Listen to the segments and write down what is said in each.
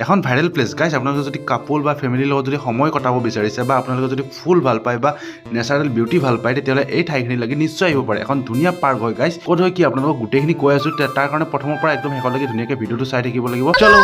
এখন viral place guys আপোনালোকে যদি কাপল বা ফেমিলিৰ লগত যদি সময় কটাব বিচাৰিছে বা আপোনালোকে যদি ফুল ভাল পায় বা নেচাৰেল বিউটি ভাল পায় তেতিয়াহ'লে এই ঠাইখিনিলৈকে নিশ্চয় আহিব পাৰে। এখন ধুনীয়া পাৰ্ক হয় গাইজ। ক'ত হয় কি আপোনালোকক গোটেইখিনি কৈ আছোঁ, তাৰ কাৰণে প্ৰথমৰ পৰা একদম শেষলৈকে ধুনীয়াকৈ ভিডিঅ'টো চাই থাকিব লাগিব। চলো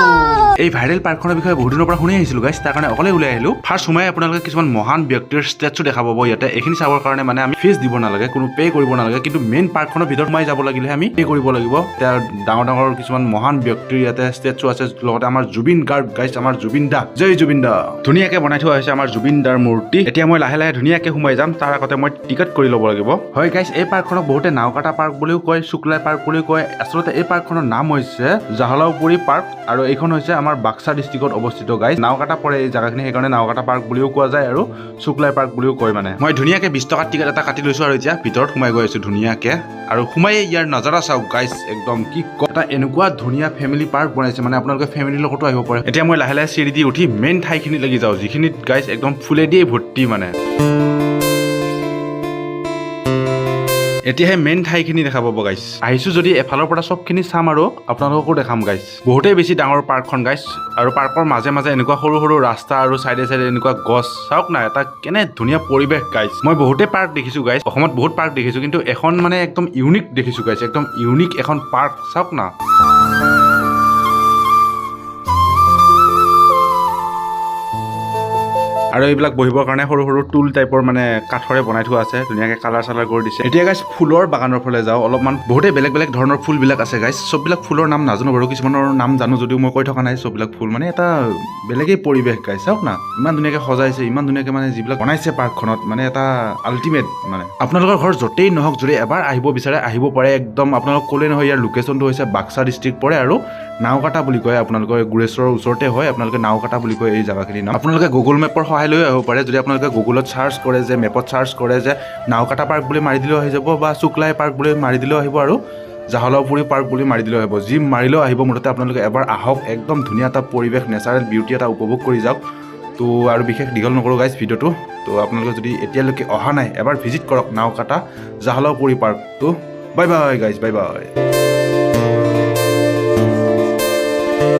এই ভাইৰেল পাৰ্কখনৰ বিষয়ে বহুত দিনৰ পৰা শুনি আহিছিলোঁ গাইজ, তাৰ কাৰণে অকলে ওলাই আহিলোঁ। ফাৰ্ষ্ট সোমাই আপোনালোকে কিছুমান মহান ব্যক্তিৰ ষ্টেচু দেখা পাব ইয়াতে। এইখিনি চাবৰ কাৰণে মানে আমি ফিজ দিব নালাগে, কোনো পে' কৰিব নালাগে, কিন্তু মেইন পাৰ্কখনৰ ভিতৰত সোমাই যাব লাগিলে আমি পে' কৰিব লাগিব। তাৰ ডাঙৰ ডাঙৰ কিছুমান মহান ব্যক্তিৰ ইয়াতে ষ্টেচু আছে, লগতে আমাৰ জুবিন গাৰ্গ গাইজ, আমাৰ জুবিন দা, জয় জুবিন দা। ধুনীয়াকে বনাই থোৱা হৈছে আমাৰ জুবিন দাৰ মূৰ্তি। এতিয়া মই লাহে লাহে ধুনীয়াকে সোমাই যাম, তাৰ আগতে মই টিকট কৰি ল'ব লাগিব। হয় গাইজ, এই পাৰ্কখনক বহুতে নাওকাটা পাৰ্ক বুলিও কয়, শুক্লাই পাৰ্ক বুলিও কয়। আচলতে এই পাৰ্কখনৰ নাম হৈছে জাহলাউপুৰী পাৰ্ক আৰু এইখন হৈছে আমাৰ বাক্সা ডিষ্ট্ৰিক্টত অৱস্থিত গাইজ। নাওকাটা পৰে এই জেগাখিনি, সেইকাৰণে নাওকাটা পাৰ্ক বুলিও কোৱা যায় আৰু শুক্লাই পাৰ্ক বুলিও কয়। মানে মই ধুনীয়াকে 20 টকাৰ টিকট এটা কাটি লৈছোঁ আৰু এতিয়া ভিতৰত সোমাই গৈ আছোঁ ধুনীয়াকে। আৰু সোমাই ইয়াৰ নজাৰা চাওক গাইজ, একদম কি এটা এনেকুৱা ধুনীয়া ফেমিলি পাৰ্ক বনাইছে, মানে আপোনালোকে ফেমিলিৰ লগতো আহিব পাৰে। এতিয়া মই লাহে লাহে চিৰি দি উঠি মেইন ঠাইখিনি লাগি যাওঁ, যিখিনিত গাইজ একদম ফুলেদিয়ে ভৰ্তি। মানে এতিয়াহে মেইন ঠাইখিনি দেখা পাব গাইজ। আহিছোঁ যদি এফালৰ পৰা চবখিনি চাম আৰু আপোনালোককো দেখাম গাইজ। বহুতেই বেছি ডাঙৰ পাৰ্কখন গাইজ, আৰু পাৰ্কৰ মাজে মাজে এনেকুৱা সৰু সৰু ৰাস্তা আৰু চাইডে চাইডে এনেকুৱা গছ চাওক না, এটা কেনে ধুনীয়া পৰিৱেশ গাইজ। মই বহুতেই পাৰ্ক দেখিছোঁ গাইজ, অসমত বহুত পাৰ্ক দেখিছোঁ, কিন্তু এখন মানে একদম ইউনিক দেখিছোঁ গাইজ, একদম ইউনিক এখন পাৰ্ক চাওক না। আৰু এইবিলাক বহিবৰ কাৰণে সৰু সৰু টুল টাইপৰ মানে কাঠৰে বনাই থোৱা আছে, ধুনীয়াকৈ কালাৰ চালাৰ কৰি দিছে। এতিয়া গাইজ ফুলৰ বাগানৰ ফালে যাওঁ অলপমান। বহুতেই বেলেগ বেলেগ ধৰণৰ ফুলবিলাক আছে গাইজ, চববিলাক ফুলৰ নাম নাজানো বাৰু, কিছুমানৰ নাম জানো যদিও মই কৈ থকা নাই। চববিলাক ফুল মানে এটা বেলেগেই পৰিৱেশ গাইজ, চাওক না ইমান ধুনীয়াকৈ সজাইছে, ইমান ধুনীয়াকৈ মানে যিবিলাক বনাইছে পাৰ্কখনত, মানে এটা আল্টিমেট। মানে আপোনালোকৰ ঘৰ য'তেই নহওক, যদি এবাৰ আহিব বিচাৰে আহিব পাৰে একদম। আপোনালোক ক'লেই নহয়, ইয়াৰ লোকেশ্যনটো হৈছে বাক্সা ডিষ্ট্ৰিক্ট পৰে আৰু নাওকাটা বুলি কয়। আপোনালোকৰ গুৰেশ্বৰৰ ওচৰতে হয়, আপোনালোকে নাওকাটা বুলি কয় এই জেগাখিনিৰ নাম। আপোনালোকে গুগল মেপৰ সহায় লৈ আহিব পাৰে। যদি আপোনালোকে গুগলত চাৰ্চ কৰে, যে মেপত চাৰ্চ কৰে যে নাওকাটা পাৰ্ক বুলি মাৰি দিলেও আহি যাব, বা শুক্লাই পাৰ্ক বুলি মাৰি দিলেও আহিব, আৰু জাহলাউপুৰী পাৰ্ক বুলি মাৰি দিলেও আহিব। যি মাৰিলেও আহিব, মুঠতে আপোনালোকে এবাৰ আহক, একদম ধুনীয়া এটা পৰিৱেশ, নেচাৰেল বিউটি এটা উপভোগ কৰি যাওক। তো আৰু বিশেষ দীঘল নকৰোঁ গাইজ ভিডিঅ'টো। তো আপোনালোকে যদি এতিয়ালৈকে অহা নাই, এবাৰ ভিজিট কৰক নাওকাটা জাহলাউপুৰী পাৰ্ক। তো bye bye guys, bye bye.